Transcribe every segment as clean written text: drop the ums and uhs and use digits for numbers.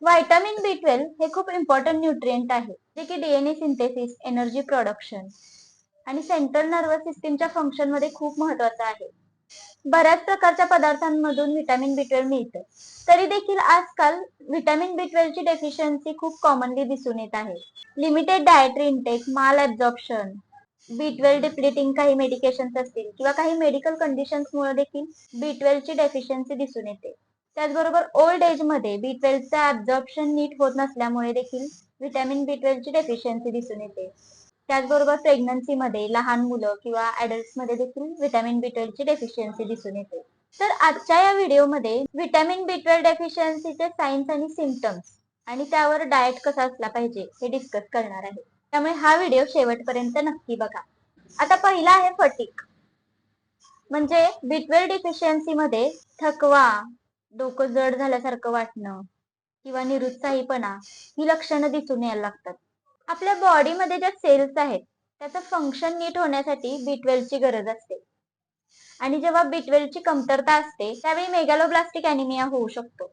Vitamin B12 हे खूप important nutrient आहे, जे की DNA सिंथेसिस, एनर्जी प्रोडक्शन आणि सेंट्रल नर्वस सिस्टीमच्या फंक्शन मध्ये खूप महत्वाचं आहे. बऱ्याच प्रकारच्या पदार्थांमधून व्हिटॅमिन B12 मिळतं. तरी देखील आजकाल व्हिटॅमिन B12 ची डेफिशियन्सी खूप कॉमनली दिसून येत आहे. लिमिटेड डायटरी इंटेक, माल ऍब्झॉर्प्शन, B12 डिप्लिटिंग काही मेडिकेशन्स असतील किंवा काही मेडिकल कंडिशन्समुळे देखील B12 ची डेफिशियन्सी दिसून येते. त्याचबरोबर ओल्ड एज मध्ये B12 चं ऍब्झॉर्प्शन नीट होत नसल्यामुळे देखील व्हिटॅमिन B12 ची डेफिशियन्सी दिसून येते. त्याचबरोबर प्रेग्नन्सीमध्ये लहान मुलं किंवा मध्ये देखील व्हिटॅमिन B12 ची डेफिशियन्सी दिसून येते. तर आजच्या या व्हिडिओमध्ये व्हिटॅमिन B12 डेफिशियन्सीचे साइन्स आणि सिम्पटम्स आणि त्यावर डाएट कसा असला पाहिजे हे डिस्कस करणार आहे. त्यामुळे हा व्हिडिओ शेवटपर्यंत नक्की बघा. आता पहिला आहे फटीग. म्हणजे B12 डेफिशियन्सी मध्ये थकवा, डोकं जड झाल्यासारखं वाटणं किंवा निरुत्साहीपणा ही लक्षणं दिसून यायला लागतात. आपल्या बॉडीमध्ये ज्या सेल्स आहेत त्याचं फंक्शन नीट होण्यासाठी B12 ची गरज असते. आणि जेव्हा B12 ची कमतरता असते त्यावेळी मेगॅलोब्लास्टिक ॲनिमिया होऊ शकतो.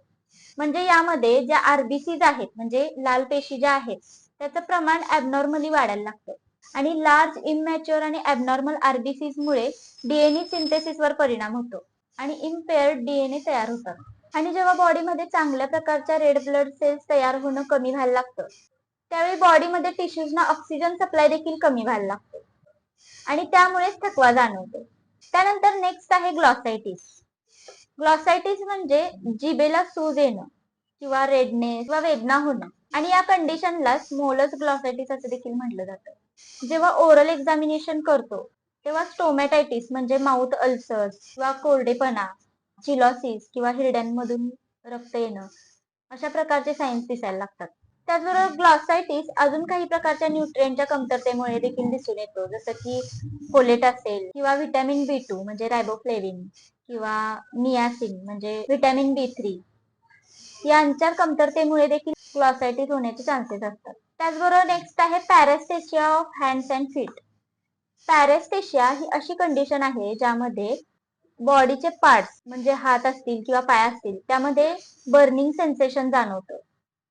म्हणजे यामध्ये ज्या RBCs आहेत म्हणजे लाल पेशी ज्या आहेत त्याचं प्रमाण ॲबनॉर्मली वाढायला लागतं. आणि लार्ज इमॅच्युअर आणि ॲबनॉर्मल RBCs मुळे DNA सिंथेसिसवर परिणाम होतो आणि इम्पेअर्ड DNA तयार होतात. आणि जेव्हा बॉडीमध्ये चांगल्या प्रकारच्या रेड ब्लड सेल्स तयार होणं कमी व्हायला लागतं त्यावेळी बॉडीमध्ये टिश्यूजना ऑक्सिजन सप्लाय देखील कमी व्हायला लागतो आणि त्यामुळेच थकवा जाणवतो. त्यानंतर नेक्स्ट आहे ग्लॉसायटिस. ग्लॉसायटिस म्हणजे जिभेला सूज येणं किंवा रेडनेस किंवा वेदना होणं आणि या कंडिशनला स्मॉलच ग्लॉसायटिस असं देखील म्हटलं जातं. जेव्हा ओरल एक्झामिनेशन करतो तेव्हा स्टोमॅटायटिस म्हणजे माउथ अल्सर्स किंवा कोरडेपणा, चिलॉसिस किंवा हिरड्यांमधून रक्त येणं अशा प्रकारचे सायन्स दिसायला लागतात. त्याचबरोबर ग्लॉसायटिस अजून काही प्रकारच्या न्यूट्रिएंटच्या कमतरतेमुळे देखील दिसून येतो, जसं की फोलेट असेल किंवा व्हिटॅमिन B2 म्हणजे रायबोफ्लेविन किंवा नियासिन म्हणजे व्हिटॅमिन B3 यांच्या कमतरतेमुळे देखील ग्लॉसायटिस होण्याचे चान्सेस असतात. त्याचबरोबर नेक्स्ट आहे पॅरेस्थेशिया ऑफ हँड्स अँड फीट. पॅरेस्थेशिया ही अशी कंडिशन आहे ज्यामध्ये बॉडीचे पार्ट्स म्हणजे हात असतील किंवा पाय असतील त्यामध्ये बर्निंग सेन्सेशन जाणवतं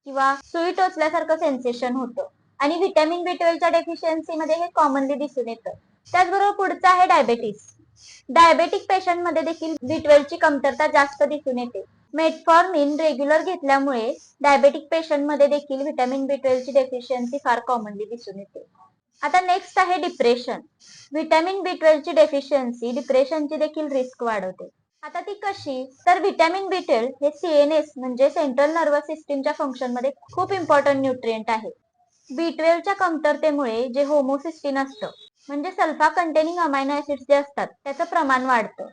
किंवा सुई टोचल्यासारखं सेन्सेशन होतं आणि व्हिटॅमिन B12 च्या डेफिशियन्सी मध्ये हे कॉमनली दिसून येतं. त्याचबरोबर पुढचं आहे डायबेटिस. डायबेटिक पेशंट मध्ये देखील B12 ची कमतरता जास्त दिसून येते. मेटफॉर्मिन रेग्युलर घेतल्यामुळे डायबेटिक पेशंट मध्ये देखील व्हिटॅमिन B12 ची डेफिशियन्सी फार कॉमनली दिसून येते. आता नेक्स्ट आहे डिप्रेशन. व्हिटॅमिन B12 ची डेफिशियन्सी डिप्रेशनची देखील रिस्क वाढवते. आता ती कशी? तर व्हिटॅमिन B12 हे CNS म्हणजे सेंट्रल नर्वस सिस्टीमच्या फंक्शन मध्ये खूप इम्पॉर्टंट न्यूट्रिएंट आहे. B12 च्या कमतरतेमुळे जे होमोसिस्टिन असतं म्हणजे सल्फा कंटेनिंग अमायनो ऍसिड्स जे असतात त्याचं प्रमाण वाढतं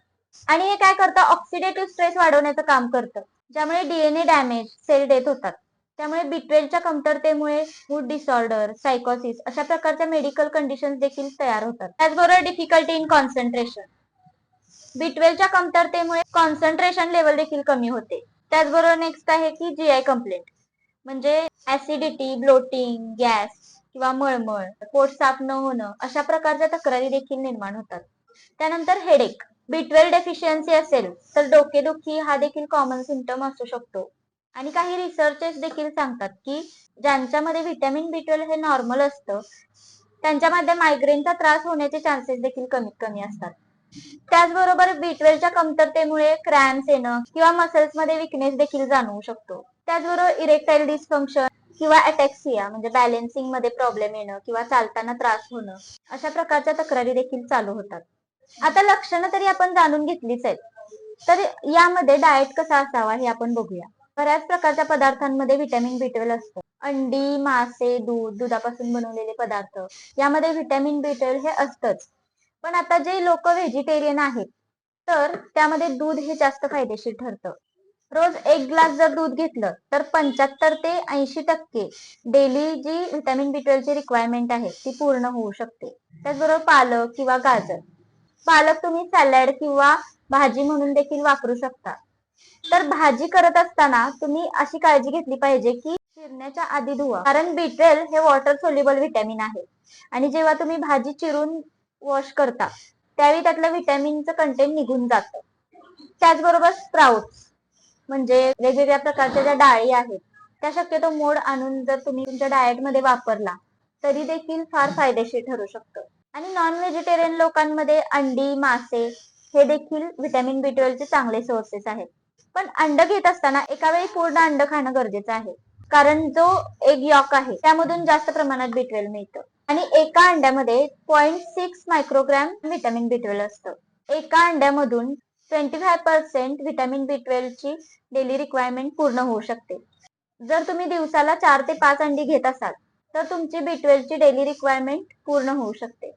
आणि हे काय करतं ऑक्सिडेटिव्ह स्ट्रेस वाढवण्याचं काम करतं, ज्यामुळे DNA डॅमेज, सेल डेथ होतात. त्यामुळे B12 च्या कमतरतेमुळे मूड डिसऑर्डर, सायकोसिस अशा प्रकारच्या मेडिकल कंडिशन्स देखील तयार होतात. त्याचबरोबर डिफिकल्टी इन कॉन्सन्ट्रेशन. B12 च्या कमतरतेमुळे कॉन्सन्ट्रेशन लेवल देखील कमी होते. त्याचबरोबर नेक्स्ट आहे की GI कंप्लेंट म्हणजे ऍसिडिटी, ब्लोटिंग, गॅस किंवा मळमळ, पोट साफ न होणं अशा प्रकारच्या तक्रारी देखील निर्माण होतात. त्यानंतर हेडेक. B12 डेफिशियन्सी असेल तर डोकेदुखी हा देखील कॉमन सिम्पटम असू शकतो आणि काही रिसर्चेस देखील सांगतात की ज्यांच्यामध्ये व्हिटॅमिन B12 हे नॉर्मल असतं त्यांच्यामध्ये मायग्रेनचा त्रास होण्याचे चान्सेस देखील कमीत कमी असतात. त्याचबरोबर B12 च्या कमतरतेमुळे क्रॅम्प्स येणं किंवा मसल्स मध्ये विकनेस देखील जाणवू शकतो. त्याचबरोबर इरेक्टाईल डिस्फंक्शन किंवा अटॅक्सिया म्हणजे बॅलन्सिंग मध्ये प्रॉब्लेम येणं किंवा चालताना त्रास होणं अशा प्रकारच्या तक्रारी देखील चालू होतात. आता लक्षणं तरी आपण जाणून घेतलीच आहेत, तर यामध्ये डाएट कसा असावा हे आपण बघूया. बऱ्याच प्रकारच्या पदार्थांमध्ये व्हिटॅमिन B12 असतं. अंडी, मासे, दूध, दुधापासून बनवलेले पदार्थ यामध्ये व्हिटॅमिन B12 हे असतंच. पण आता जे लोक व्हेजिटेरियन आहेत तर त्यामध्ये दूध हे जास्त फायदेशीर ठरतं. रोज 1 ग्लास जर दूध घेतलं तर 75 ते 80% डेली जी व्हिटॅमिन B12 ची रिक्वायरमेंट आहे ती पूर्ण होऊ शकते. त्याचबरोबर पालक किंवा गाजर. पालक तुम्ही सॅलड किंवा भाजी म्हणून देखील वापरू शकता. तर भाजी करत असताना तुम्ही अशी काळजी घेतली पाहिजे की चिरण्याच्या आधी धुवा, कारण B12 हे वॉटर सोल्युबल व्हिटॅमिन आहे आणि जेव्हा तुम्ही भाजी चिरून वॉश करता त्यावेळी त्यातलं व्हिटॅमिनचं कंटेंट निघून जातं. त्याचबरोबर स्प्राउट्स म्हणजे वेगवेगळ्या प्रकारच्या ज्या डाळी आहेत त्या शक्यतो मोड आणून जर तुम्ही तुमच्या डाएटमध्ये वापरला तरी देखील फार फायदेशीर ठरू शकतं. आणि नॉन व्हेजिटेरियन लोकांमध्ये अंडी, मासे हे देखील व्हिटॅमिन B12 चे चांगले सोर्सेस आहेत. पण अंड घेत असताना एका वेळी पूर्ण अंड खाणं गरजेचं आहे, कारण जो एग यॉक आहे त्यामधून जास्त प्रमाणात B12 मिळतं. आणि एका अंड्यामध्ये 0.6 मायक्रोग्रॅम व्हिटॅमिन B12 असतं. एका अंड्यामधून 25% व्हिटॅमिन B12 ची डेली रिक्वायरमेंट पूर्ण होऊ शकते. जर तुम्ही दिवसाला 4 ते 5 अंडी घेत असाल तर तुमची B12 ची डेली रिक्वायरमेंट पूर्ण होऊ शकते.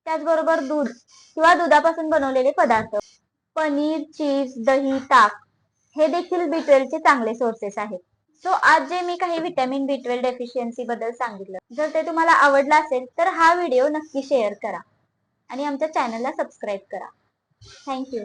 त्याचबरोबर दूध किंवा दुधापासून बनवलेले पदार्थ, पनीर, चीज, दही, ताक हे देखील B12 चे चांगले सोर्सेस आहेत. सो आज जे मी काही व्हिटॅमिन B12 डेफिशियन्सी बद्दल सांगितलं, जर ते तुम्हाला आवडलं असेल तर हा व्हिडिओ नक्की शेअर करा आणि आमच्या चॅनलला सबस्क्राईब करा. थँक्यू.